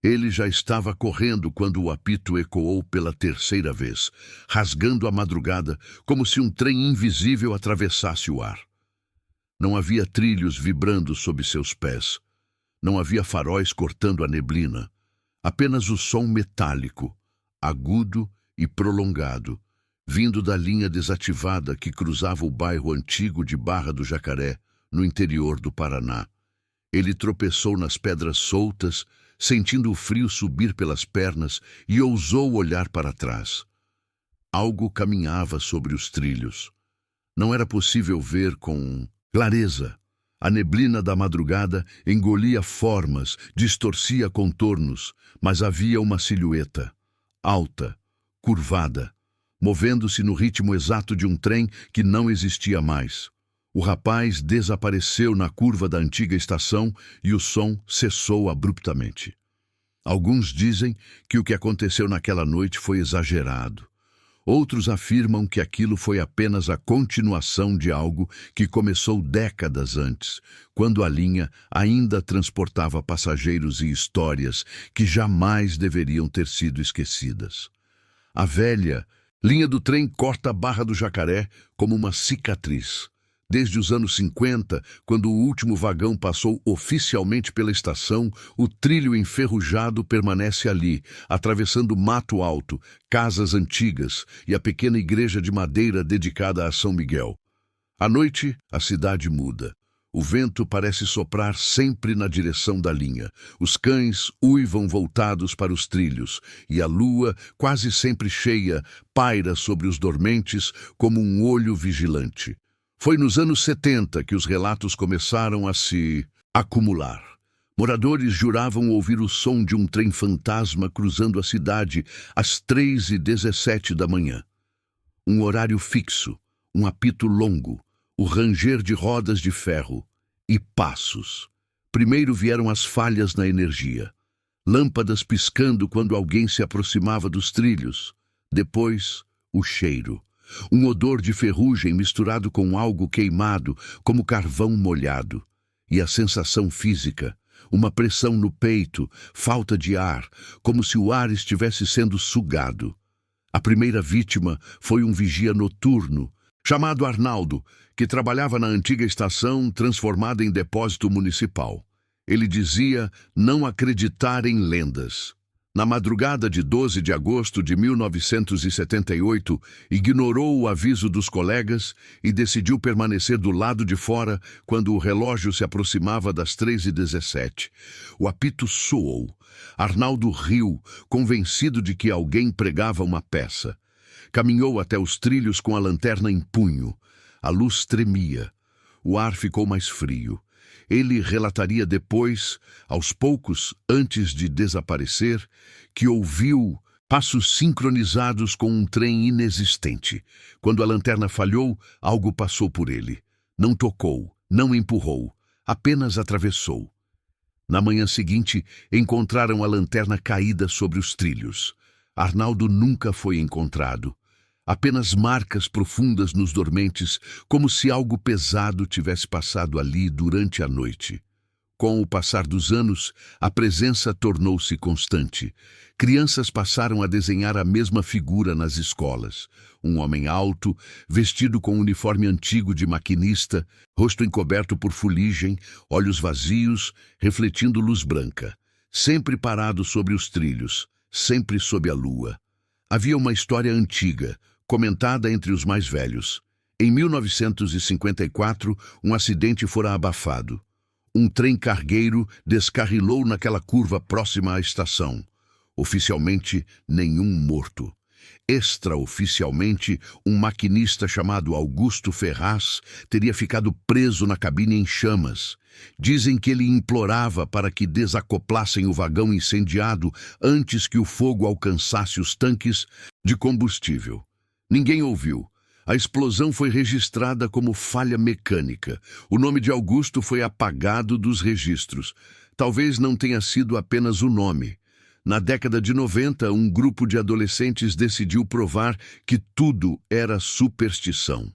Ele já estava correndo quando o apito ecoou pela terceira vez, rasgando a madrugada como se um trem invisível atravessasse o ar. Não havia trilhos vibrando sob seus pés. Não havia faróis cortando a neblina. Apenas o som metálico, agudo e prolongado, vindo da linha desativada que cruzava o bairro antigo de Barra do Jacaré, no interior do Paraná. Ele tropeçou nas pedras soltas, sentindo o frio subir pelas pernas, e ousou olhar para trás. Algo caminhava sobre os trilhos. Não era possível ver com clareza. A neblina da madrugada engolia formas, distorcia contornos, mas havia uma silhueta, alta, curvada, movendo-se no ritmo exato de um trem que não existia mais. O rapaz desapareceu na curva da antiga estação e o som cessou abruptamente. Alguns dizem que o que aconteceu naquela noite foi exagerado. Outros afirmam que aquilo foi apenas a continuação de algo que começou décadas antes, quando a linha ainda transportava passageiros e histórias que jamais deveriam ter sido esquecidas. A velha linha do trem corta a Barra do Jacaré como uma cicatriz. Desde os anos 50, quando o último vagão passou oficialmente pela estação, o trilho enferrujado permanece ali, atravessando mato alto, casas antigas e a pequena igreja de madeira dedicada a São Miguel. À noite, a cidade muda. O vento parece soprar sempre na direção da linha. Os cães uivam voltados para os trilhos, e a lua, quase sempre cheia, paira sobre os dormentes como um olho vigilante. Foi nos anos 70 que os relatos começaram a se acumular. Moradores juravam ouvir o som de um trem fantasma cruzando a cidade às 3h17 da manhã. Um horário fixo, um apito longo, o ranger de rodas de ferro e passos. Primeiro vieram as falhas na energia, lâmpadas piscando quando alguém se aproximava dos trilhos. Depois, o cheiro. Um odor de ferrugem misturado com algo queimado, como carvão molhado. E a sensação física, uma pressão no peito, falta de ar, como se o ar estivesse sendo sugado. A primeira vítima foi um vigia noturno, chamado Arnaldo, que trabalhava na antiga estação transformada em depósito municipal. Ele dizia não acreditar em lendas. Na madrugada de 12 de agosto de 1978, ignorou o aviso dos colegas e decidiu permanecer do lado de fora quando o relógio se aproximava das 3h17. O apito soou. Arnaldo riu, convencido de que alguém pregava uma peça. Caminhou até os trilhos com a lanterna em punho. A luz tremia. O ar ficou mais frio. Ele relataria depois, aos poucos, antes de desaparecer, que ouviu passos sincronizados com um trem inexistente. Quando a lanterna falhou, algo passou por ele. Não tocou, não empurrou, apenas atravessou. Na manhã seguinte, encontraram a lanterna caída sobre os trilhos. Arnaldo nunca foi encontrado. Apenas marcas profundas nos dormentes, como se algo pesado tivesse passado ali durante a noite. Com o passar dos anos, a presença tornou-se constante. Crianças passaram a desenhar a mesma figura nas escolas. Um homem alto, vestido com um uniforme antigo de maquinista, rosto encoberto por fuligem, olhos vazios, refletindo luz branca. Sempre parado sobre os trilhos, sempre sob a lua. Havia uma história antiga, comentada entre os mais velhos. Em 1954, um acidente fora abafado. Um trem cargueiro descarrilou naquela curva próxima à estação. Oficialmente, nenhum morto. Extraoficialmente, um maquinista chamado Augusto Ferraz teria ficado preso na cabine em chamas. Dizem que ele implorava para que desacoplassem o vagão incendiado antes que o fogo alcançasse os tanques de combustível. Ninguém ouviu. A explosão foi registrada como falha mecânica. O nome de Augusto foi apagado dos registros. Talvez não tenha sido apenas o nome. Na década de 90, um grupo de adolescentes decidiu provar que tudo era superstição.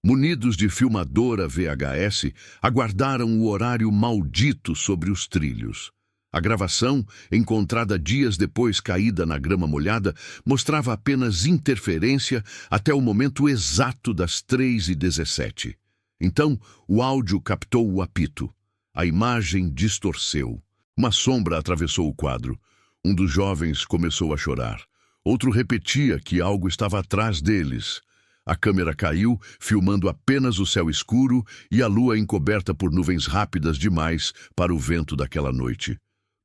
Munidos de filmadora VHS, aguardaram o horário maldito sobre os trilhos. A gravação, encontrada dias depois caída na grama molhada, mostrava apenas interferência até o momento exato das 3h17. Então, o áudio captou o apito. A imagem distorceu. Uma sombra atravessou o quadro. Um dos jovens começou a chorar. Outro repetia que algo estava atrás deles. A câmera caiu, filmando apenas o céu escuro e a lua encoberta por nuvens rápidas demais para o vento daquela noite.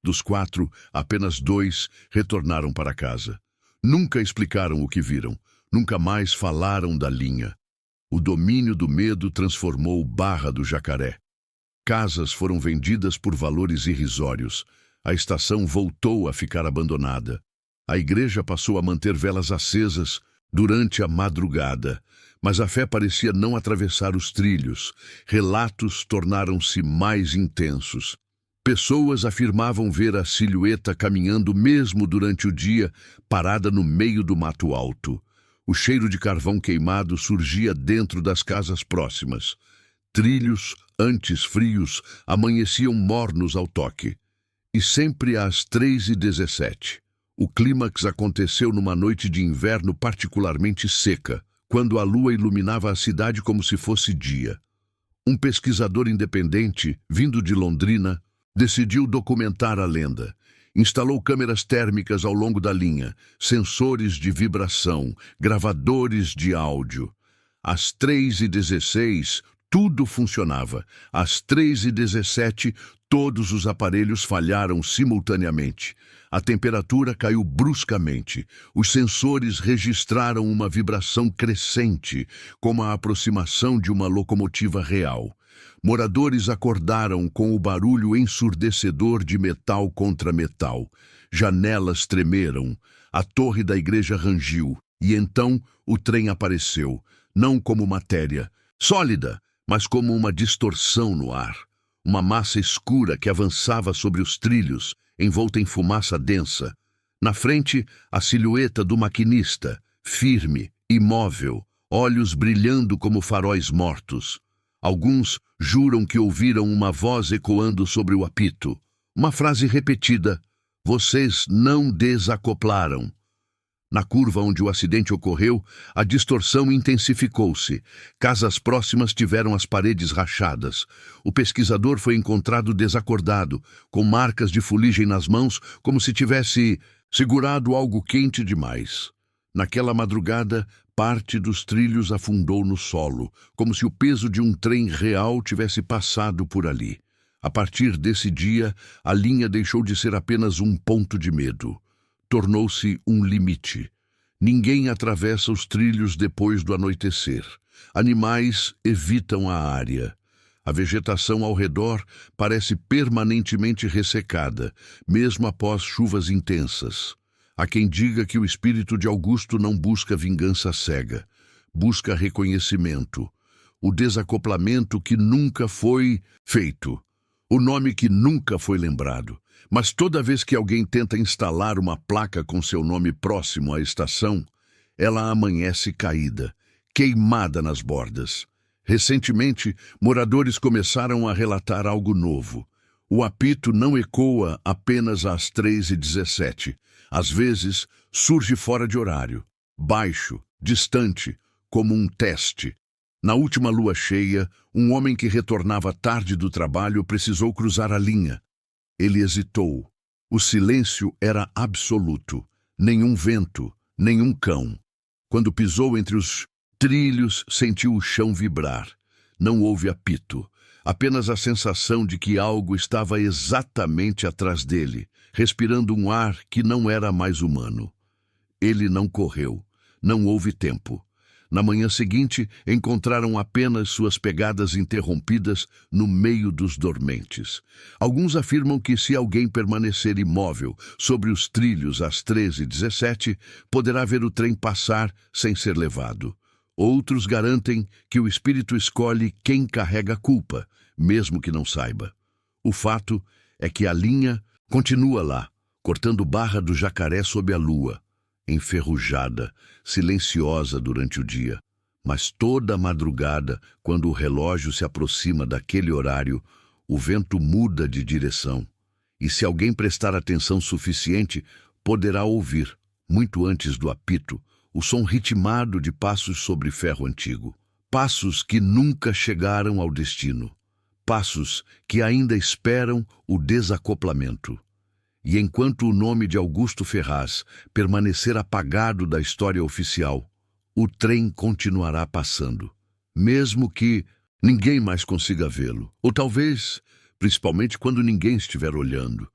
Dos 4, apenas 2 retornaram para casa. Nunca explicaram o que viram. Nunca mais falaram da linha. O domínio do medo transformou Barra do Jacaré. Casas foram vendidas por valores irrisórios. A estação voltou a ficar abandonada. A igreja passou a manter velas acesas durante a madrugada, mas a fé parecia não atravessar os trilhos. Relatos tornaram-se mais intensos. Pessoas afirmavam ver a silhueta caminhando mesmo durante o dia, parada no meio do mato alto. O cheiro de carvão queimado surgia dentro das casas próximas. Trilhos, antes frios, amanheciam mornos ao toque. E sempre às 3h17. O clímax aconteceu numa noite de inverno particularmente seca, quando a lua iluminava a cidade como se fosse dia. Um pesquisador independente, vindo de Londrina, decidiu documentar a lenda. Instalou câmeras térmicas ao longo da linha, sensores de vibração, gravadores de áudio. Às 3h16, tudo funcionava. Às 3h17, todos os aparelhos falharam simultaneamente. A temperatura caiu bruscamente. Os sensores registraram uma vibração crescente, como a aproximação de uma locomotiva real. Moradores acordaram com o barulho ensurdecedor de metal contra metal. Janelas tremeram. A torre da igreja rangiu. E então o trem apareceu, não como matéria sólida, mas como uma distorção no ar. Uma massa escura que avançava sobre os trilhos, envolta em fumaça densa. Na frente, a silhueta do maquinista, firme, imóvel, olhos brilhando como faróis mortos. Alguns juram que ouviram uma voz ecoando sobre o apito. Uma frase repetida: "Vocês não desacoplaram." Na curva onde o acidente ocorreu, a distorção intensificou-se. Casas próximas tiveram as paredes rachadas. O pesquisador foi encontrado desacordado, com marcas de fuligem nas mãos, como se tivesse segurado algo quente demais. Naquela madrugada, parte dos trilhos afundou no solo, como se o peso de um trem real tivesse passado por ali. A partir desse dia, a linha deixou de ser apenas um ponto de medo. Tornou-se um limite. Ninguém atravessa os trilhos depois do anoitecer. Animais evitam a área. A vegetação ao redor parece permanentemente ressecada, mesmo após chuvas intensas. Há quem diga que o espírito de Augusto não busca vingança cega, busca reconhecimento. O desacoplamento que nunca foi feito, o nome que nunca foi lembrado. Mas toda vez que alguém tenta instalar uma placa com seu nome próximo à estação, ela amanhece caída, queimada nas bordas. Recentemente, moradores começaram a relatar algo novo. O apito não ecoa apenas às 3h17. Às vezes, surge fora de horário, baixo, distante, como um teste. Na última lua cheia, um homem que retornava tarde do trabalho precisou cruzar a linha. Ele hesitou. O silêncio era absoluto. Nenhum vento, nenhum cão. Quando pisou entre os trilhos, sentiu o chão vibrar. Não houve apito. Apenas a sensação de que algo estava exatamente atrás dele, respirando um ar que não era mais humano. Ele não correu. Não houve tempo. Na manhã seguinte, encontraram apenas suas pegadas interrompidas no meio dos dormentes. Alguns afirmam que se alguém permanecer imóvel sobre os trilhos às 13h17, poderá ver o trem passar sem ser levado. Outros garantem que o espírito escolhe quem carrega a culpa, mesmo que não saiba. O fato é que a linha continua lá, cortando Barra do Jacaré sob a lua, enferrujada, silenciosa durante o dia. Mas toda a madrugada, quando o relógio se aproxima daquele horário, o vento muda de direção. e se alguém prestar atenção suficiente, poderá ouvir, muito antes do apito, o som ritmado de passos sobre ferro antigo. Passos que nunca chegaram ao destino. Passos que ainda esperam o desacoplamento. E enquanto o nome de Augusto Ferraz permanecer apagado da história oficial, o trem continuará passando, mesmo que ninguém mais consiga vê-lo. Ou talvez, principalmente quando ninguém estiver olhando.